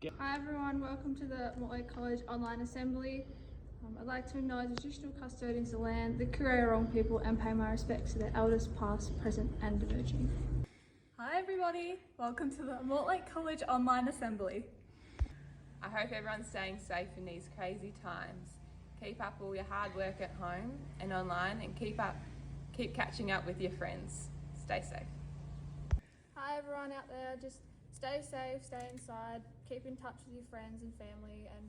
Hi everyone, welcome to the Mortlake College online assembly. I'd like to acknowledge the traditional custodians of the land, the Kurrawarong people, and pay my respects to their elders past, present and emerging. Hi everybody, welcome to the Mortlake College online assembly. I hope everyone's staying safe in these crazy times. Keep up all your hard work at home and online, and keep catching up with your friends. Stay safe. Hi everyone out there, just stay safe, stay inside, keep in touch with your friends and family, and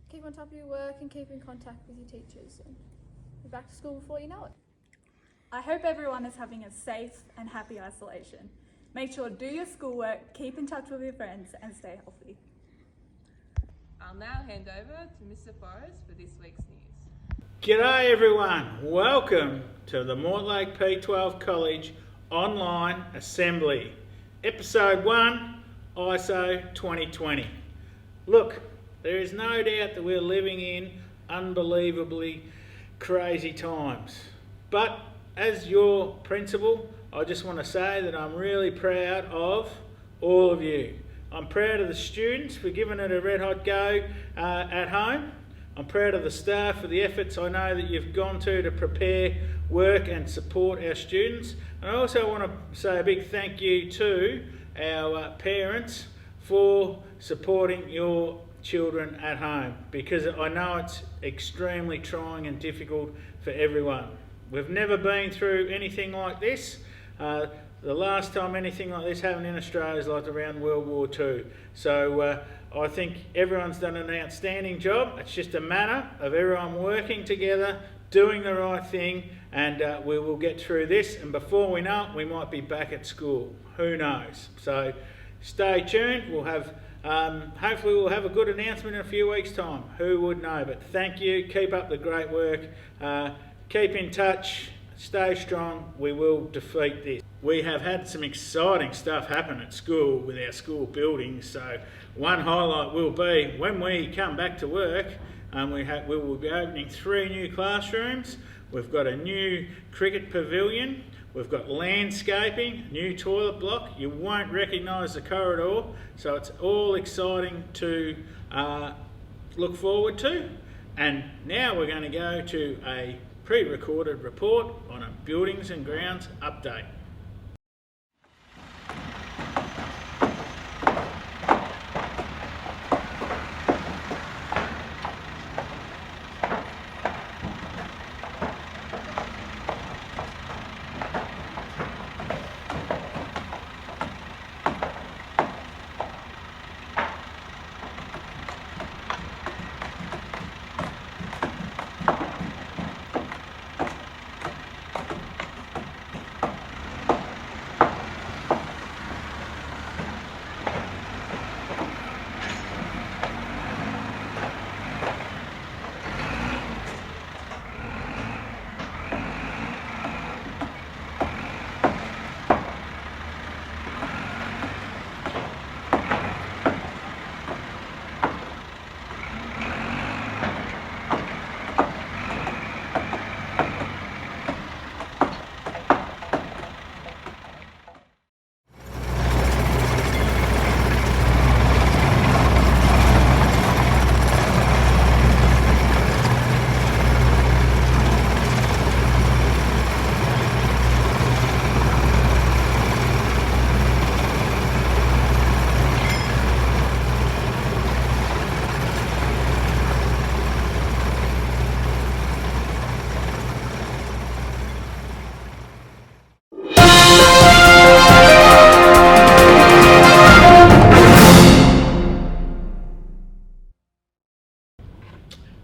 keep on top of your work and keep in contact with your teachers. And be back to school before you know it. I hope everyone is having a safe and happy isolation. Make sure to do your schoolwork, keep in touch with your friends and stay healthy. I'll now hand over to Mr. Forrest for this week's news. G'day everyone, welcome to the Mortlake P-12 College online assembly. Episode 1, ISO 2020. Look, there is no doubt that we're living in unbelievably crazy times. But as your principal, I just want to say that I'm really proud of all of you. I'm proud of the students for giving it a red hot go at home. I'm proud of the staff for the efforts I know that you've gone to prepare, work and support our students. And I also want to say a big thank you to our parents for supporting your children at home, because I know it's extremely trying and difficult for everyone. We've never been through anything like this. The last time anything like this happened in Australia is like around World War II. So I think everyone's done an outstanding job. It's just a matter of everyone working together, doing the right thing, and we will get through this. And before we know it, we might be back at school. Who knows? So stay tuned. We'll have, hopefully we'll have a good announcement in a few weeks' time. Who would know? But thank you. Keep up the great work. Keep in touch. Stay strong. We will defeat this. We have had some exciting stuff happen at school with our school buildings. So one highlight will be when we come back to work, we will be opening 3 new classrooms. We've got a new cricket pavilion. We've got landscaping, new toilet block. You won't recognise the corridor. So it's all exciting to look forward to. And now we're going to go to a pre-recorded report on a buildings and grounds update.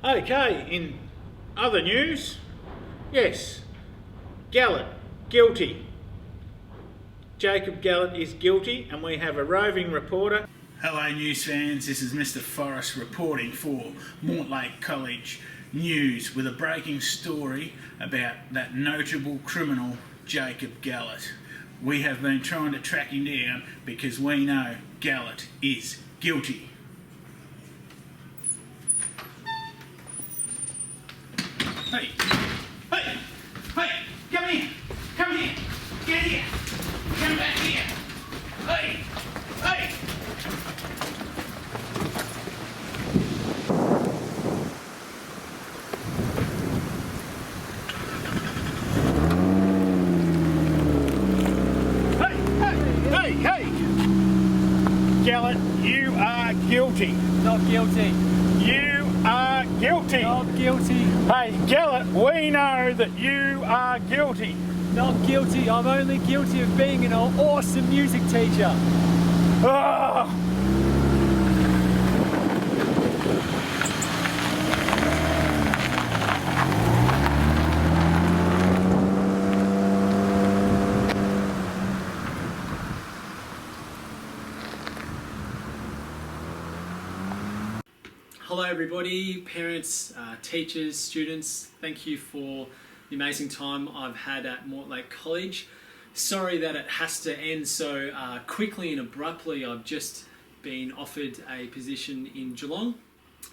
Okay, in other news, yes, Gallett, guilty. Jacob Gallett is guilty, and we have a roving reporter. Hello news fans, this is Mr. Forrest reporting for Mortlake College News with a breaking story about that notable criminal Jacob Gallett. We have been trying to track him down because we know Gallett is guilty. Hey, hey, hey, come here, get here, come back here, hey, hey. guilty? Not guilty. You are guilty. Not guilty. Hey, Gellert, we know that you are guilty. Not guilty. I'm only guilty of being an awesome music teacher. Ah. Hello everybody, parents, teachers, students. Thank you for the amazing time I've had at Mortlake College. Sorry that it has to end so quickly and abruptly. I've just been offered a position in Geelong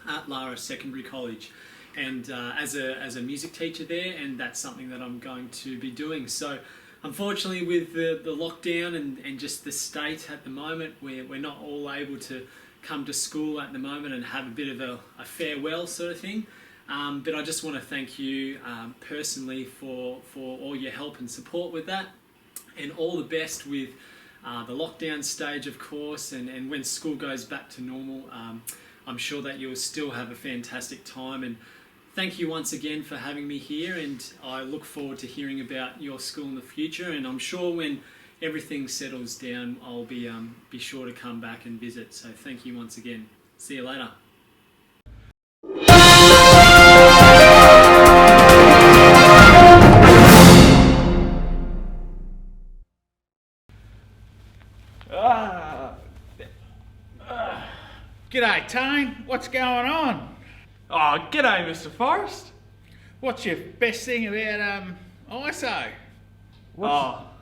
at Lara Secondary College, and as a music teacher there, and that's something that I'm going to be doing. So unfortunately, with the lockdown and just the state at the moment, we're not all able to come to school at the moment and have a bit of a farewell sort of thing. But I just want to thank you personally for all your help and support with that, and all the best with the lockdown stage, of course, and when school goes back to normal. I'm sure that you'll still have a fantastic time, and thank you once again for having me here, and I look forward to hearing about your school in the future, and I'm sure when everything settles down, I'll be sure to come back and visit. So thank you once again. See you later. G'day, Tane. What's going on? Oh, g'day, Mr. Forrest. What's your best thing about ISO?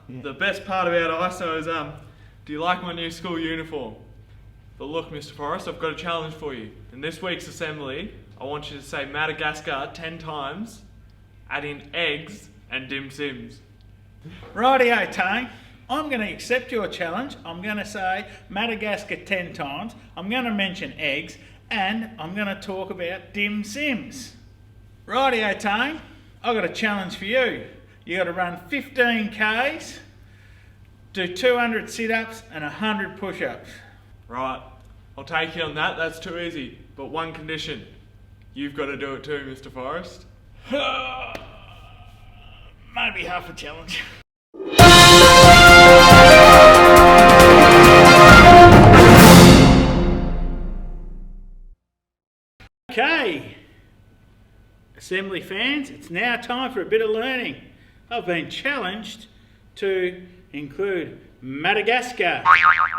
The best part about ISO is, do you like my new school uniform? But look, Mr. Forrest, I've got a challenge for you. In this week's assembly, I want you to say Madagascar 10 times, add in eggs and dim sims. Rightio, Tane. I'm going to accept your challenge. I'm going to say Madagascar 10 times. I'm going to mention eggs, and I'm going to talk about dim sims. Rightio, Tane. I've got a challenge for you. You got to run 15 Ks, do 200 sit-ups and 100 push-ups. Right, I'll take you on that. That's too easy. But one condition. You've got to do it too, Mr. Forrest. Maybe half a challenge. Okay, assembly fans, it's now time for a bit of learning. I've been challenged to include Madagascar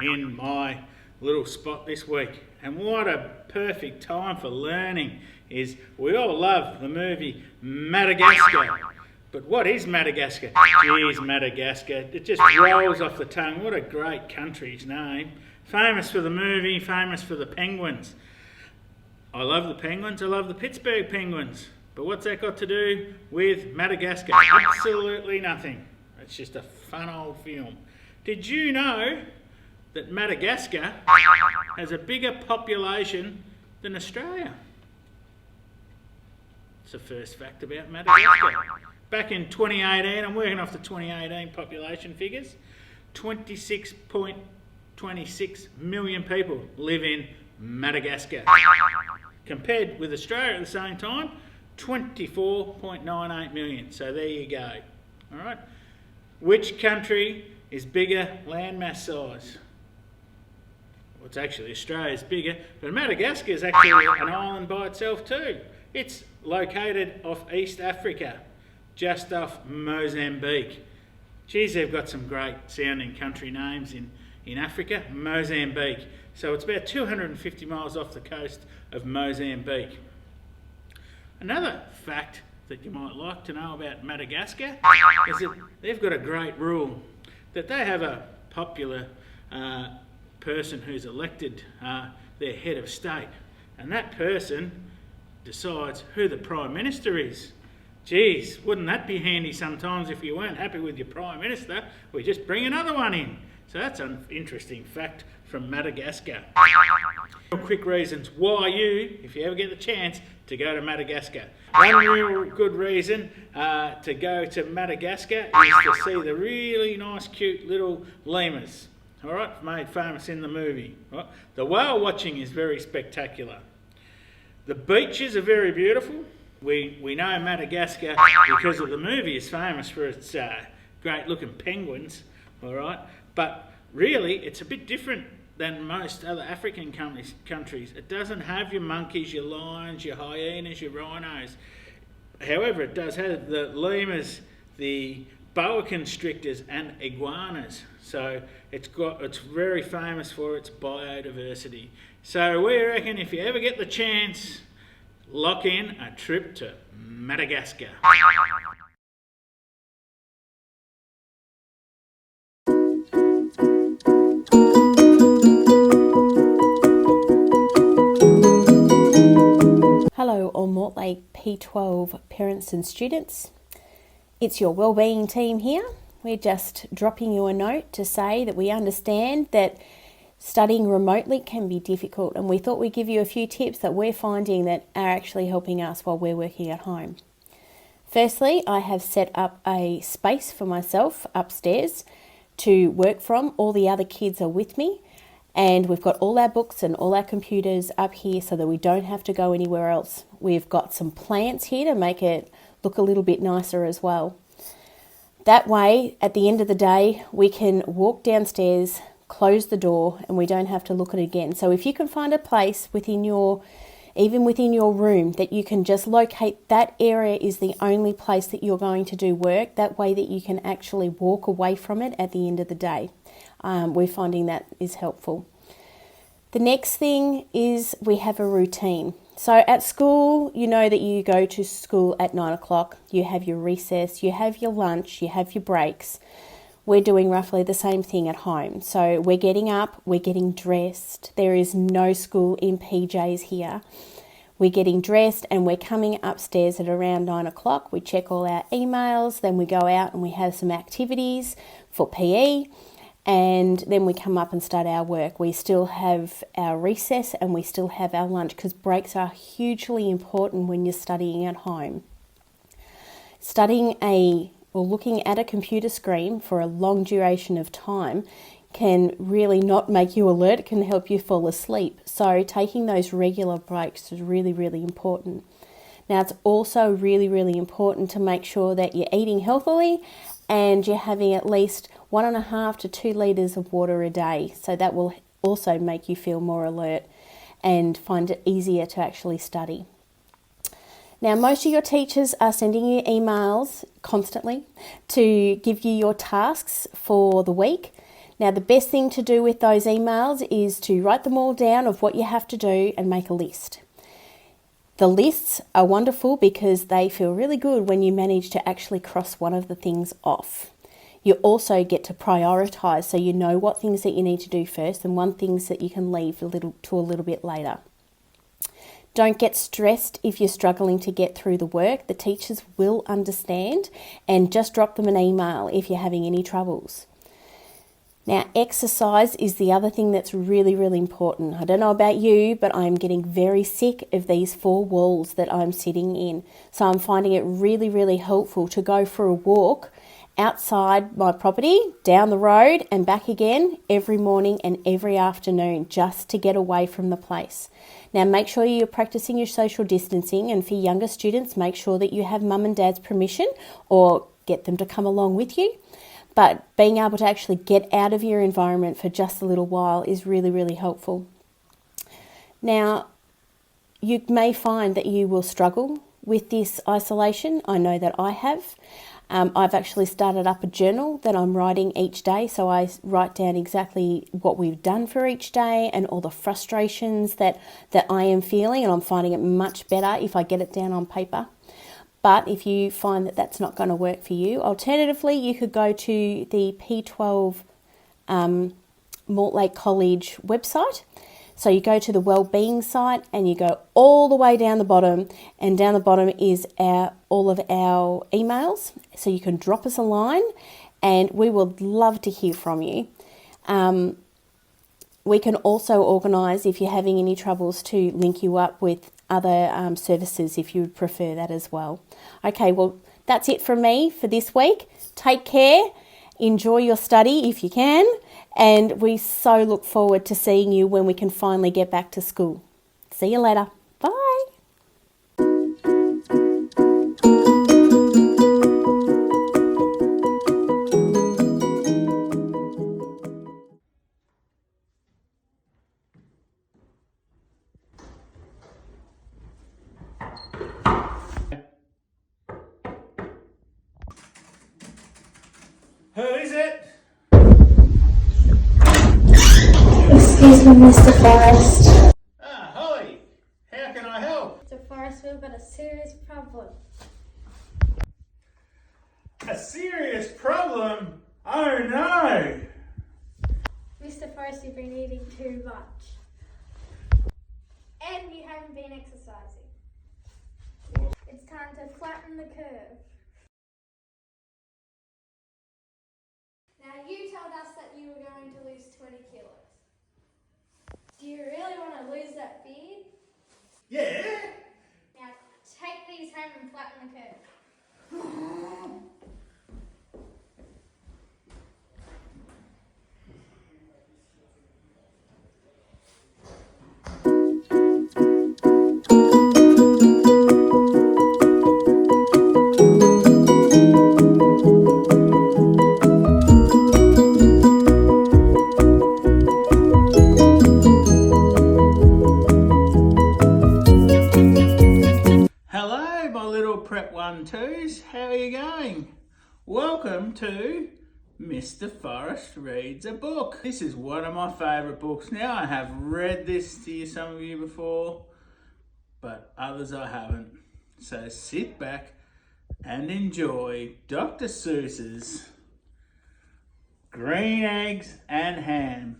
in my little spot this week. And what a perfect time for learning is we all love the movie Madagascar. But what is Madagascar? Geez, Madagascar. It just rolls off the tongue. What a great country's name. Famous for the movie, famous for the penguins. I love the penguins, I love the Pittsburgh Penguins. But what's that got to do with Madagascar? Absolutely nothing. It's just a fun old film. Did you know that Madagascar has a bigger population than Australia? It's the first fact about Madagascar. Back in 2018, I'm working off the 2018 population figures, 26.26 million people live in Madagascar. Compared with Australia at the same time, 24.98 million. So there you go. All right. Which country is bigger landmass size? Well, it's actually Australia's bigger, but Madagascar is actually an island by itself too. It's located off East Africa, just off Mozambique. Geez, they've got some great sounding country names in Africa. Mozambique. So it's about 250 miles off the coast of Mozambique. Another fact that you might like to know about Madagascar is that they've got a great rule, that they have a popular person who's elected their head of state, and that person decides who the Prime Minister is. Geez, wouldn't that be handy sometimes if you weren't happy with your Prime Minister? We just bring another one in. So that's an interesting fact from Madagascar. Quick reasons why you, if you ever get the chance, to go to Madagascar. One real good reason to go to Madagascar is to see the really nice, cute little lemurs. all right, made famous in the movie. Right? The whale watching is very spectacular. The beaches are very beautiful. We know Madagascar, because of the movie, is famous for its great looking penguins, all right? But really, it's a bit different than most other African countries. It doesn't have your monkeys, your lions, your hyenas, your rhinos. However, it does have the lemurs, the boa constrictors and iguanas. So it's very famous for its biodiversity. So we reckon if you ever get the chance, lock in a trip to Madagascar. Hello, all Mortlake P-12 parents and students. It's your wellbeing team here. We're just dropping you a note to say that we understand that studying remotely can be difficult, and we thought we'd give you a few tips that we're finding that are actually helping us while we're working at home. Firstly, I have set up a space for myself upstairs to work from. All the other kids are with me, and we've got all our books and all our computers up here so that we don't have to go anywhere else. We've got some plants here to make it look a little bit nicer as well. That way, at the end of the day, we can walk downstairs, close the door, and we don't have to look at it again. So if you can find a place even within your room, that you can just locate that area is the only place that you're going to do work, that way that you can actually walk away from it at the end of the day. We're finding that is helpful. The next thing is we have a routine. So at school, you know that you go to school at 9 o'clock, you have your recess, you have your lunch, you have your breaks. We're doing roughly the same thing at home. So we're getting up, we're getting dressed. There is no school in PJs here. We're getting dressed and we're coming upstairs at around 9 o'clock. We check all our emails, then we go out and we have some activities for PE, and then we come up and start our work. We still have our recess and we still have our lunch, because breaks are hugely important when you're studying at home. Looking at a computer screen for a long duration of time can really not make you alert. It can help you fall asleep. So taking those regular breaks is really, really important. Now, it's also really, really important to make sure that you're eating healthily and you're having at least 1.5 to 2 litres of water a day. So that will also make you feel more alert and find it easier to actually study. Now, most of your teachers are sending you emails constantly to give you your tasks for the week. Now, the best thing to do with those emails is to write them all down of what you have to do and make a list. The lists are wonderful because they feel really good when you manage to actually cross one of the things off. You also get to prioritise, so you know what things that you need to do first and what things that you can leave a little bit later. Don't get stressed if you're struggling to get through the work. The teachers will understand, and just drop them an email if you're having any troubles. Now, exercise is the other thing that's really, really important. I don't know about you, but I'm getting very sick of these 4 walls that I'm sitting in. So I'm finding it really, really helpful to go for a walk outside my property, down the road and back again every morning and every afternoon, just to get away from the place. Now, make sure you're practicing your social distancing, and for younger students, make sure that you have mum and dad's permission or get them to come along with you. But being able to actually get out of your environment for just a little while is really, really helpful. Now, you may find that you will struggle with this isolation. I know that I have. I've actually started up a journal that I'm writing each day, so I write down exactly what we've done for each day and all the frustrations that I am feeling, and I'm finding it much better if I get it down on paper. But if you find that that's not going to work for you, alternatively, you could go to the P-12 Mortlake College website. So you go to the wellbeing site and you go all the way down the bottom, and down the bottom is all of our emails. So you can drop us a line and we would love to hear from you. We can also organise, if you're having any troubles, to link you up with other services if you would prefer that as well. Okay, well, that's it from me for this week. Take care, enjoy your study if you can, And we so look forward to seeing you when we can finally get back to school. See you later. Bye. Who is it? Excuse me, Mr. Forrest. Ah, Holly. How can I help? Mr. Forrest, we've got a serious problem. A serious problem? Oh no! Mr. Forrest, you've been eating too much. And you haven't been exercising. It's time to flatten the curve. Now, you told us that you were going to lose 20 kilos. Do you really want to lose that beard? Yeah? Now, take these home and flatten the curve. Hello, my little Prep 1-2s. How are you going? Welcome to Mr. Forrest Reads a Book. This is one of my favourite books. Now, I have read this to you, some of you before, but others I haven't. So sit back and enjoy Dr. Seuss's Green Eggs and Ham.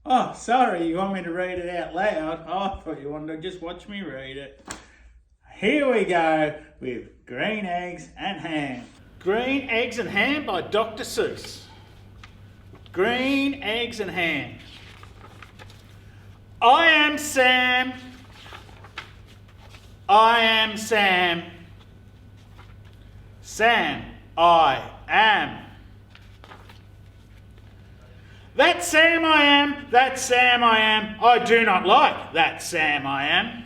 Oh, sorry, you want me to read it out loud? Oh, I thought you wanted to just watch me read it. Here we go with Green Eggs and Ham. Green Eggs and Ham by Dr. Seuss. Green Eggs and Ham. I am Sam. I am Sam. Sam, I am. That Sam I am, that Sam I am, I do not like that Sam I am.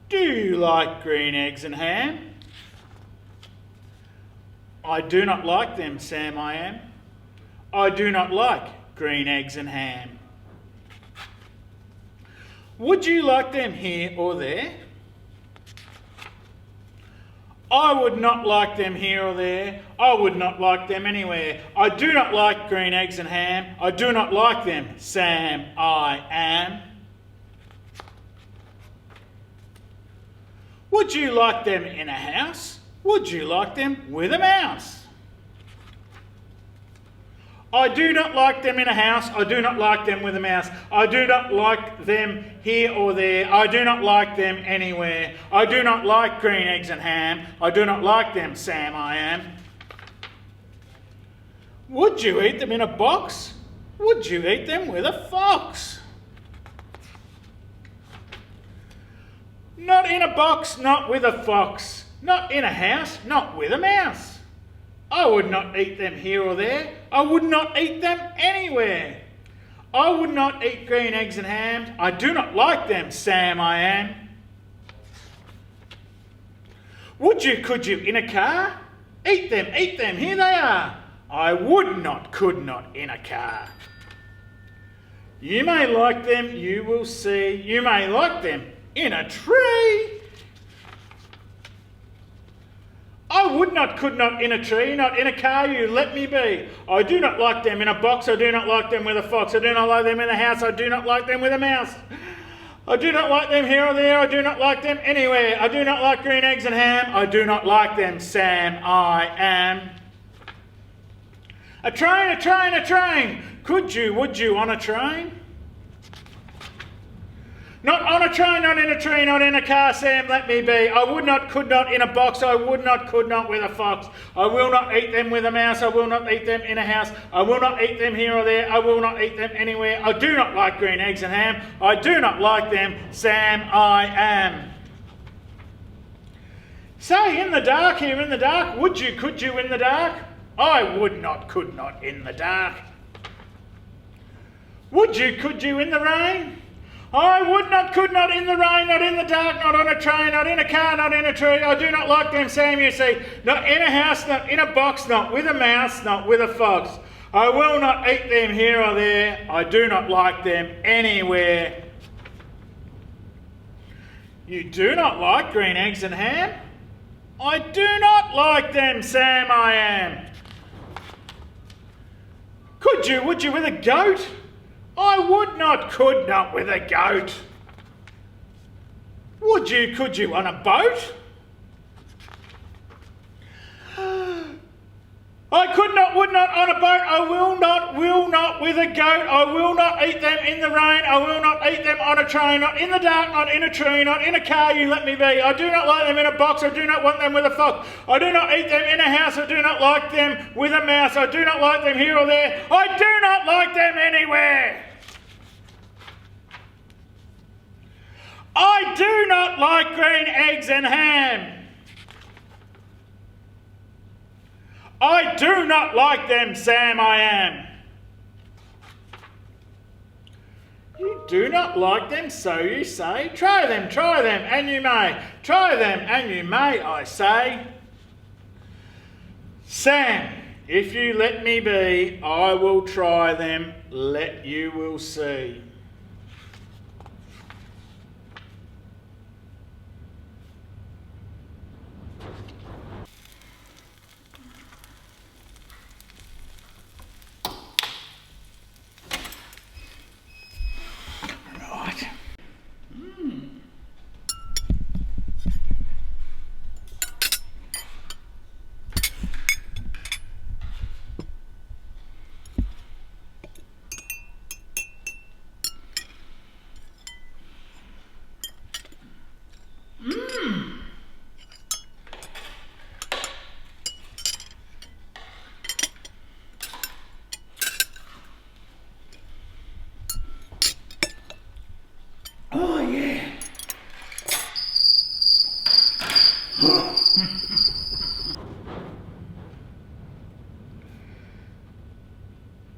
Do you like green eggs and ham? I do not like them, Sam I am. I do not like green eggs and ham. Would you like them here or there? I would not like them here or there. I would not like them anywhere. I do not like green eggs and ham. I do not like them, Sam I am. Would you like them in a house? Would you like them with a mouse? I do not like them in a house. I do not like them with a mouse. I do not like them here or there. I do not like them anywhere. I do not like green eggs and ham. I do not like them, Sam I am. Would you eat them in a box? Would you eat them with a fox? Not in a box, not with a fox. Not in a house, not with a mouse. I would not eat them here or there. I would not eat them anywhere. I would not eat green eggs and ham. I do not like them, Sam I am. Would you, could you, in a car? Eat them, here they are. I would not, could not, in a car. You may like them, you will see. You may like them in a tree. I would not, could not, in a tree, not in a car, you let me be. I do not like them in a box, I do not like them with a fox, I do not like them in a house, I do not like them with a mouse. I do not like them here or there, I do not like them anywhere. I do not like green eggs and ham, I do not like them, Sam I am. A train, a train, a train. Could you, would you on a train? Not on a train, not in a tree, not in a car, Sam, let me be. I would not, could not in a box, I would not, could not with a fox. I will not eat them with a mouse, I will not eat them in a house. I will not eat them here or there, I will not eat them anywhere. I do not like green eggs and ham. I do not like them, Sam, I am. Say, in the dark, here in the dark, would you, could you in the dark? I would not, could not in the dark. Would you, could you in the rain? I would not, could not in the rain, not in the dark, not on a train, not in a car, not in a tree. I do not like them, Sam, you see. Not in a house, not in a box, not with a mouse, not with a fox. I will not eat them here or there. I do not like them anywhere. You do not like green eggs and ham? I do not like them, Sam, I am. Could you, would you with a goat? I would not, could not with a goat. Would you, could you on a boat? I could not, would not on a boat. I will not with a goat. I will not eat them in the rain. I will not eat them on a train. Not in the dark, not in a tree, not in a car, you let me be. I do not like them in a box. I do not want them with a fox. I do not eat them in a house. I do not like them with a mouse. I do not like them here or there. I do not like them anywhere. I do not like green eggs and ham. I do not like them, Sam, I am. You do not like them, so you say. Try them, and you may. Try them, and you may, I say. Sam, if you let me be, I will try them, let you will see. Oh, yeah.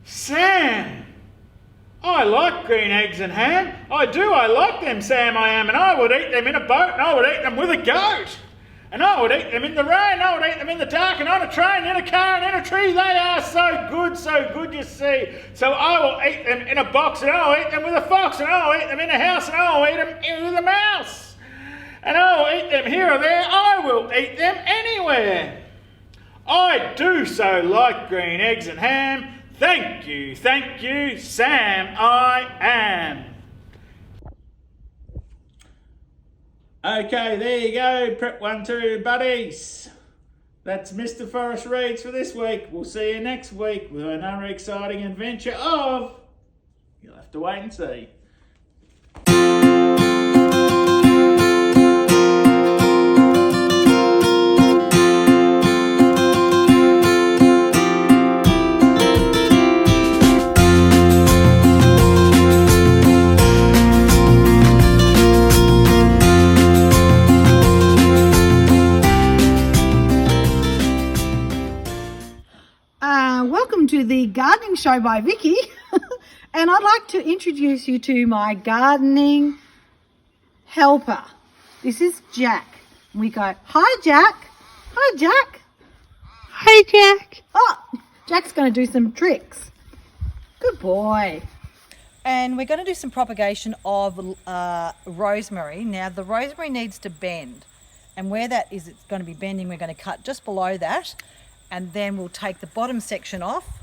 Sam, I like green eggs and ham. I do, I like them, Sam, I am. And I would eat them in a boat, and I would eat them with a goat. And I would eat them in the rain, I would eat them in the dark, and on a train, in a car, and in a tree. They are so good, you see. So I will eat them in a box, and I'll eat them with a fox, and I'll eat them in a house, and I'll eat them with a mouse. And I'll eat them here or there. I will eat them anywhere. I do so like green eggs and ham. Thank you, Sam, I am. Okay, there you go, Prep 1, 2 buddies. That's Mr. Forrest Reads for this week. We'll see you next week with another exciting adventure of... You'll have to wait and see. Welcome to the gardening show by Vicky and I'd like to introduce you to my gardening helper. This is Jack. We go, hi Jack. Hi Jack. Hi Jack. Oh, Jack's going to do some tricks. Good boy. And we're going to do some propagation of rosemary. Now the rosemary needs to bend, and where that is, it's going to be bending, we're going to cut just below that, and then we'll take the bottom section off,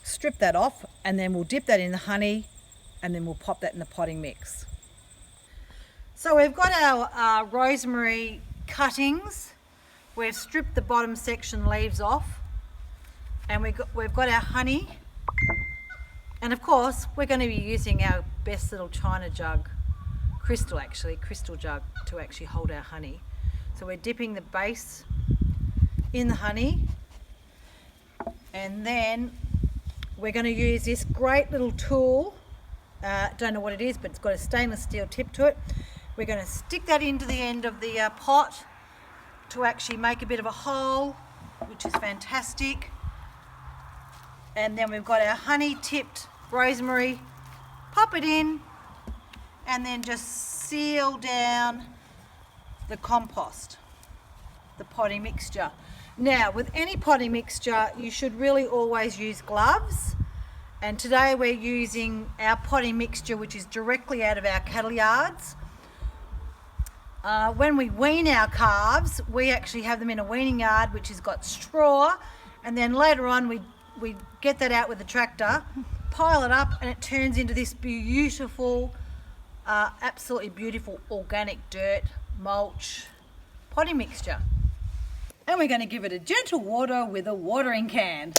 strip that off, and then we'll dip that in the honey, and then we'll pop that in the potting mix. So we've got our rosemary cuttings. We've stripped the bottom section leaves off, and we've got our honey, and of course we're going to be using our best little china jug crystal jug to actually hold our honey. So we're dipping the base in the honey, and then we're going to use this great little tool. Don't know what it is, but it's got a stainless steel tip to it. We're going to stick that into the end of the pot to actually make a bit of a hole, which is fantastic. And then we've got our honey tipped rosemary. Pop it in and then just seal down the compost, the potting mixture. Now, with any potting mixture, you should really always use gloves. And today we're using our potting mixture, which is directly out of our cattle yards. When we wean our calves, we actually have them in a weaning yard, which has got straw. And then later on, we get that out with the tractor, pile it up, and it turns into this beautiful, absolutely beautiful organic dirt, mulch, potting mixture. And we're going to give it a gentle water with a watering can.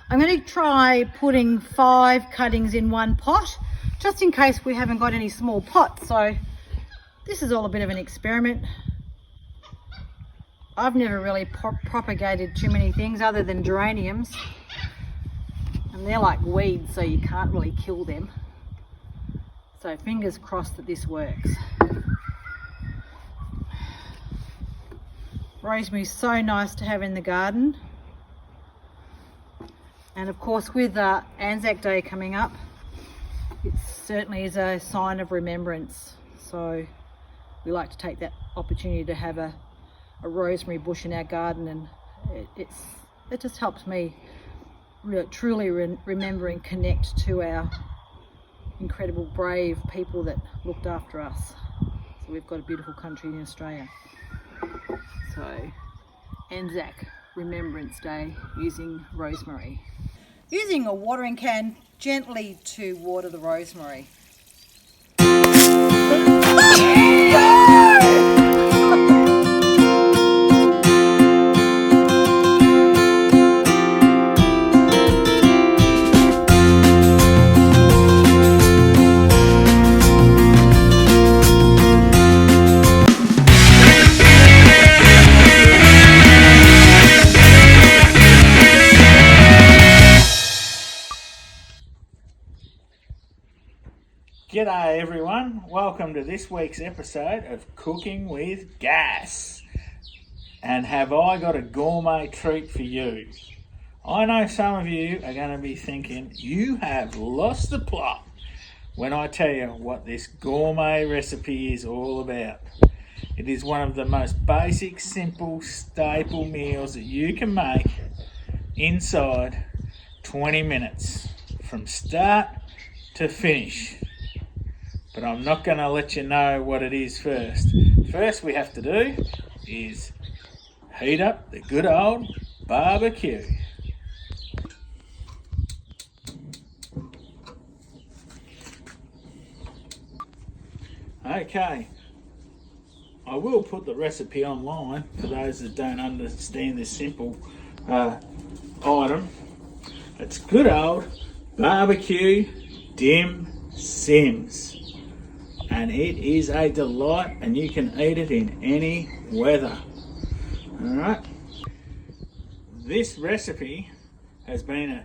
I'm going to try putting 5 cuttings in one pot, just in case we haven't got any small pots. So this is all a bit of an experiment. I've never really propagated too many things other than geraniums, and they're like weeds, so you can't really kill them. So fingers crossed that this works. Rosemary's so nice to have in the garden. And of course, with Anzac Day coming up, it certainly is a sign of remembrance. So we like to take that opportunity to have a rosemary bush in our garden, and it just helps me truly remember and connect to our incredible brave people that looked after us. So we've got a beautiful country in Australia. So Anzac Remembrance Day using rosemary. Using a watering can gently to water the rosemary. G'day everyone, welcome to this week's episode of Cooking with Gas. And have I got a gourmet treat for you? I know some of you are going to be thinking you have lost the plot when I tell you what this gourmet recipe is all about. It is one of the most basic, simple, staple meals that you can make inside 20 minutes from start to finish. But I'm not going to let you know what it is first. First we have to do is heat up the good old barbecue. Okay, I will put the recipe online for those that don't understand this simple item. It's good old barbecue dim sims. And it is a delight, and you can eat it in any weather. Alright, this recipe has been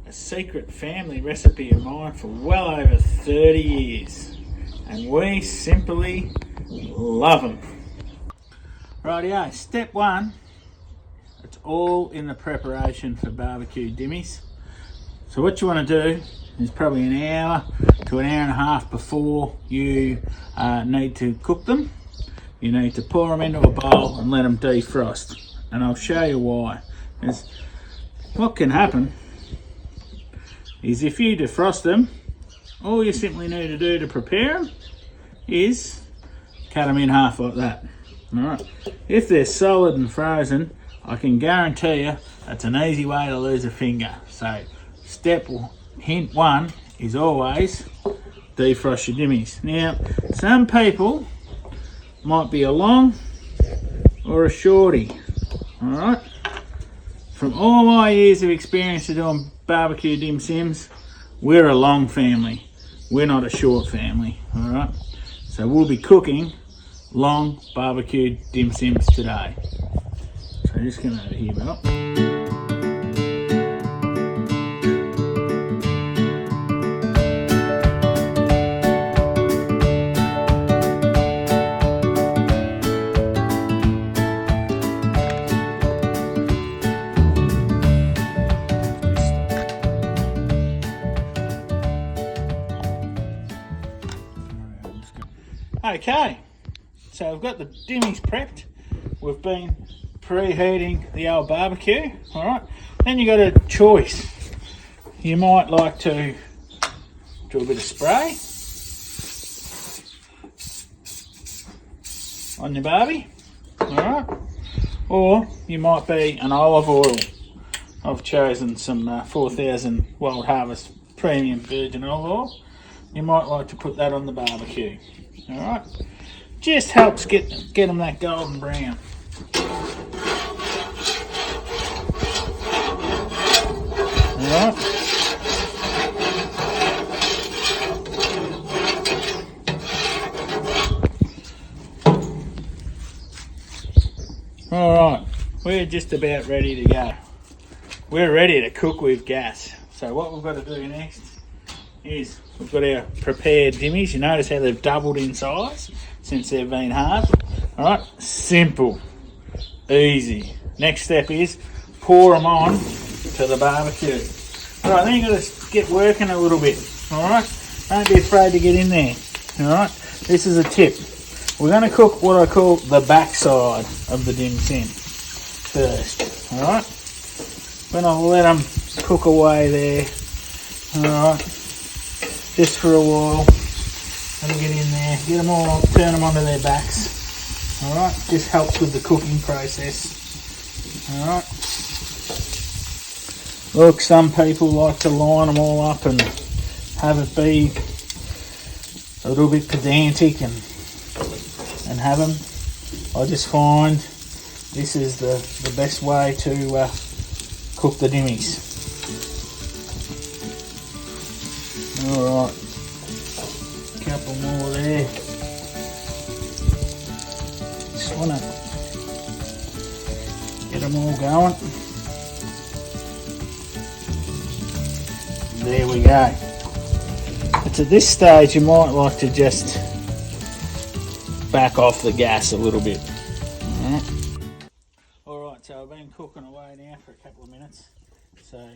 a secret family recipe of mine for well over 30 years, and we simply love them. Rightio, step 1, it's all in the preparation for barbecue dimmies. So what you want to do is probably an hour to an hour and a half before you need to cook them. You need to pour them into a bowl and let them defrost. And I'll show you why. Because what can happen is if you defrost them, all you simply need to do to prepare them is cut them in half like that. Alright. If they're solid and frozen, I can guarantee you that's an easy way to lose a finger. So hint 1 is always defrost your dimmies. Now, some people might be a long or a shorty. Alright? From all my years of experience of doing barbecue dim sims, we're a long family. We're not a short family, all right? So we'll be cooking long barbecued dim sims today. So just come over here, Mel. Okay, so we've got the dimmies prepped. We've been preheating the old barbecue, all right? Then you got a choice. You might like to do a bit of spray on your barbie, all right? Or you might be an olive oil. I've chosen some 4000 Wild Harvest Premium Virgin Olive Oil. You might like to put that on the barbecue. All right, just helps get them that golden brown. All right. All right, we're just about ready to go. We're ready to cook with gas. So what we've got to do next is we've got our prepared dimmies. You notice how they've doubled in size since they've been halved. All right, simple, easy. Next step is pour them on to the barbecue. All right, then you've got to get working a little bit. All right, don't be afraid to get in there. All right, this is a tip. We're going to cook what I call the backside of the dim sim first. All right, we're going to let them cook away there. All right. Just for a while, let them get in there, get them all, turn them onto their backs. All right, just helps with the cooking process. All right. Look, some people like to line them all up and have it be a little bit pedantic and have them. I just find this is the best way to cook the dimmies. Alright, a couple more there. Just want to get them all going. There we go. It's at this stage you might like to just back off the gas a little bit. Alright, so I've been cooking away now for a couple of minutes. So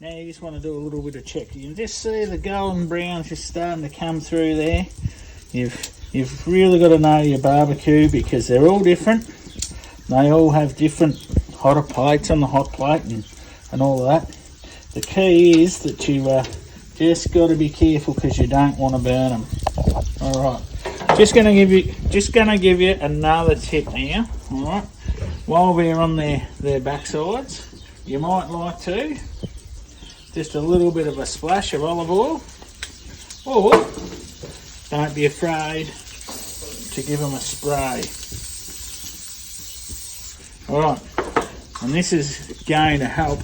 now you just want to do a little bit of check. You can just see the golden brown's just starting to come through there. You've really got to know your barbecue because they're all different. They all have different hotter plates on the hot plate and all of that. The key is that you just got to be careful because you don't want to burn them. All right, just going to give you another tip now. All right, while we're on their backsides, you might like to just a little bit of a splash of olive oil, or don't be afraid to give them a spray. All right, and this is going to help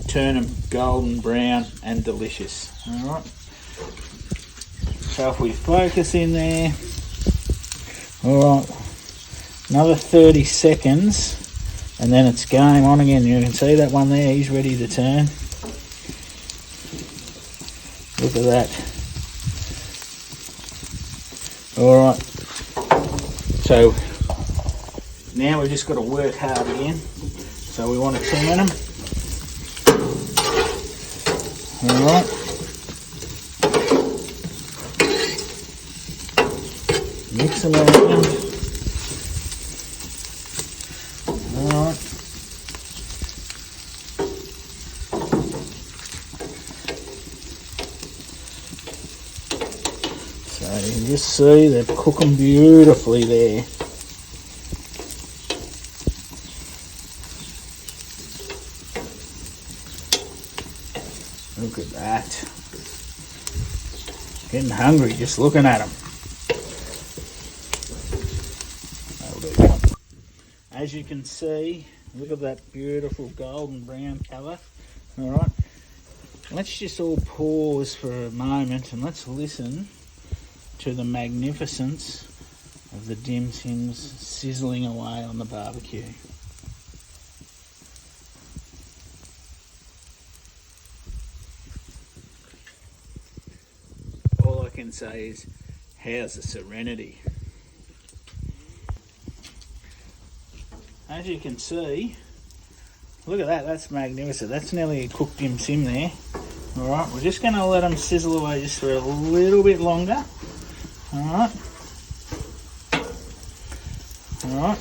turn them golden brown and delicious. All right, so if we focus in there, all right, another 30 seconds and then it's game on again. You can see that one there, he's ready to turn. Look at that. All right, so now we've just got to work hard again. So we want to turn them. All right. Mix them around. All right. So you can just see they're cooking beautifully there. Look at that. Getting hungry just looking at them. As you can see, look at that beautiful golden brown colour. All right. let's just all pause for a moment and let's listen to the magnificence of the dim sims sizzling away on the barbecue. All I can say is, how's the serenity? As you can see, look at that, that's magnificent. That's nearly a cooked dim sim there. Alright, we're just going to let them sizzle away just for a little bit longer. Alright. Alright.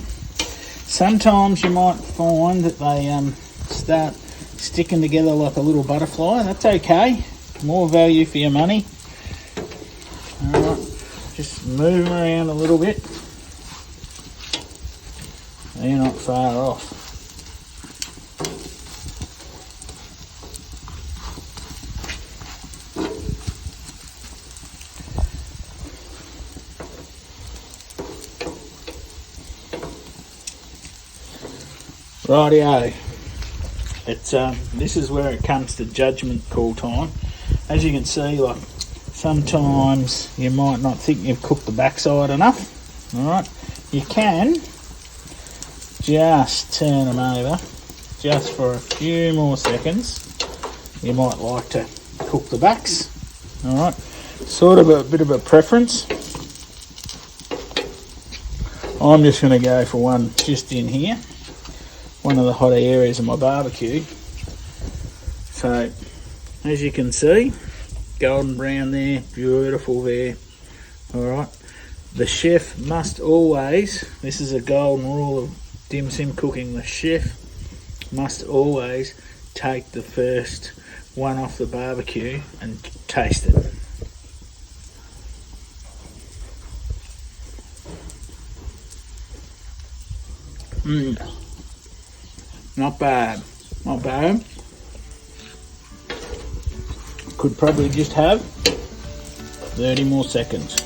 Sometimes you might find that they start sticking together like a little butterfly. That's okay. More value for your money. Alright. Just move them around a little bit. They're not far off. Rightio. It's this is where it comes to judgment call time. As you can see, like sometimes you might not think you've cooked the backside enough. Alright. You can just turn them over just for a few more seconds. You might like to cook the backs. Alright. Sort of a bit of a preference. I'm just going to go for one just in here. One of the hotter areas of my barbecue. So, as you can see, golden brown there, beautiful there. Alright, the chef must always, this is a golden rule of dim sim cooking, the chef must always take the first one off the barbecue and taste it. Not bad, not bad. Could probably just have 30 more seconds.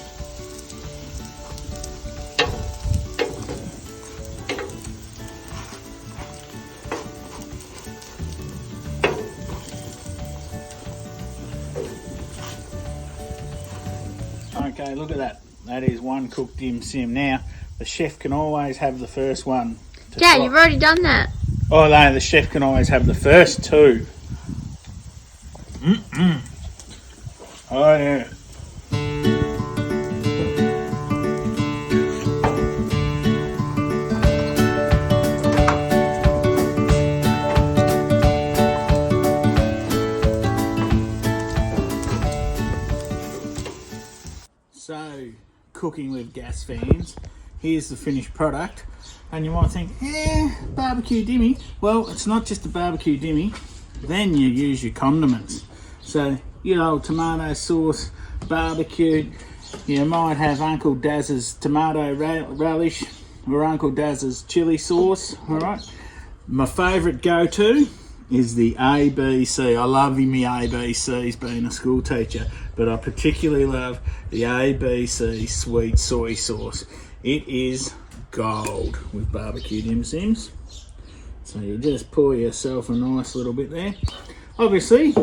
Okay, look at that. That is one cooked dim sim. Now, the chef can always have the first one. Dad, you've already done that. Oh no, the chef can always have the first two. Oh yeah. So, cooking with gas fans, here's the finished product. And you might think, barbecue dimmy. Well, it's not just a barbecue dimmy. Then you use your condiments. So, your old tomato sauce, barbecue. You might have Uncle Daz's tomato relish or Uncle Daz's chili sauce. All right. My favourite go-to is the ABC. I love me ABCs being a school teacher, but I particularly love the ABC sweet soy sauce. It is gold with barbecue dim sims. So you just pour yourself a nice little bit there. Obviously,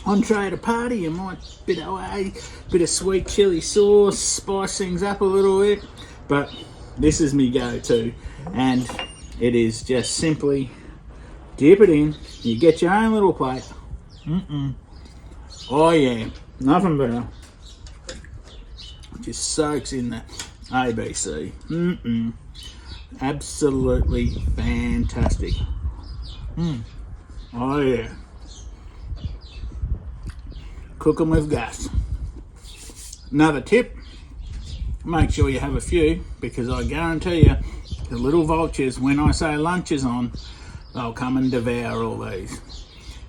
entree at a party, you might bit of sweet chili sauce, spice things up a little bit, but this is me go-to, and it is just simply dip it in. You get your own little plate. Oh yeah, nothing better. Just soaks in that ABC. Absolutely fantastic. Oh yeah. Cook them with gas. Another tip, make sure you have a few, because I guarantee you the little vultures, when I say lunch is on, they'll come and devour all these.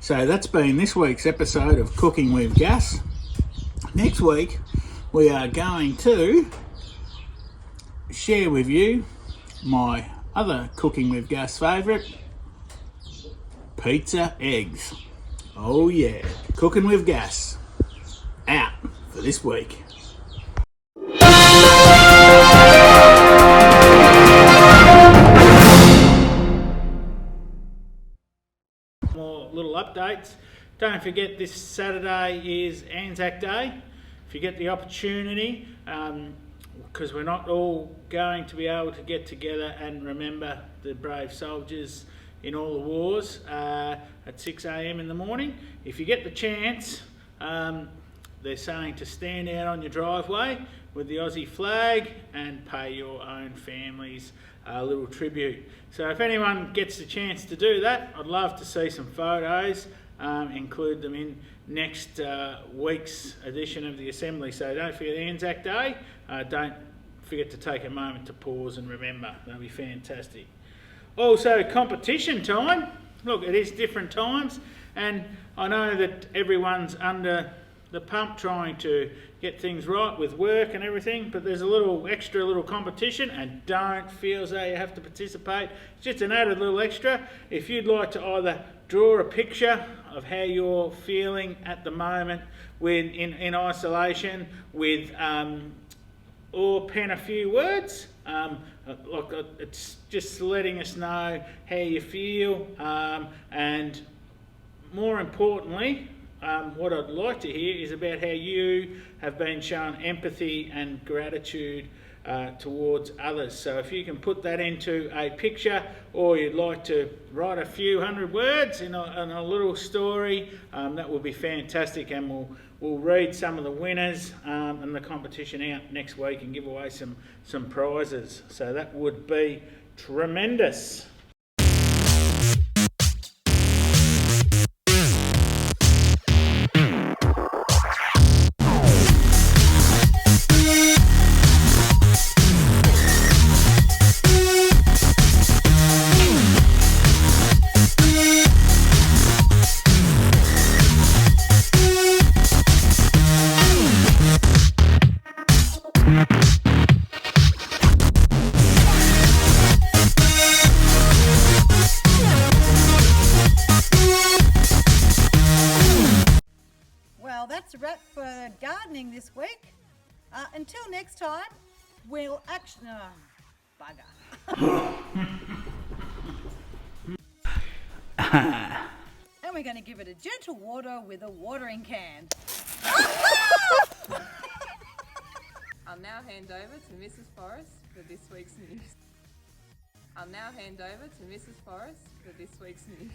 So that's been this week's episode of Cooking with Gas. Next week we are going to share with you my other Cooking with Gas favourite, pizza eggs. Oh yeah, Cooking with Gas out for this week. More little updates. don't forget this Saturday is Anzac Day. If you get the opportunity, because we're not all going to be able to get together and remember the brave soldiers in all the wars at 6 a.m. in the morning. If you get the chance, they're saying to stand out on your driveway with the Aussie flag and pay your own families a little tribute. So if anyone gets the chance to do that, I'd love to see some photos, include them in next week's edition of the Assembly. So don't forget Anzac Day, don't forget to take a moment to pause and remember. That'll be fantastic. Also, competition time. Look, it is different times, and I know that everyone's under the pump trying to get things right with work and everything, but there's a little extra little competition, and don't feel as though you have to participate. It's just an added little extra. If you'd like to either draw a picture of how you're feeling at the moment in isolation with or pen a few words. Look, it's just letting us know how you feel, and more importantly, what I'd like to hear is about how you have been shown empathy and gratitude towards others. So if you can put that into a picture, or you'd like to write a few hundred words in a little story, that would be fantastic, and we'll read some of the winners and the competition out next week and give away some prizes. So that would be tremendous. Well, that's a wrap for gardening this week. Until next time, we'll actually... bugger. And we're going to give it a gentle water with a watering can. I'll now hand over to Mrs. Forrest for this week's news. I'll now hand over to Mrs. Forrest for this week's news.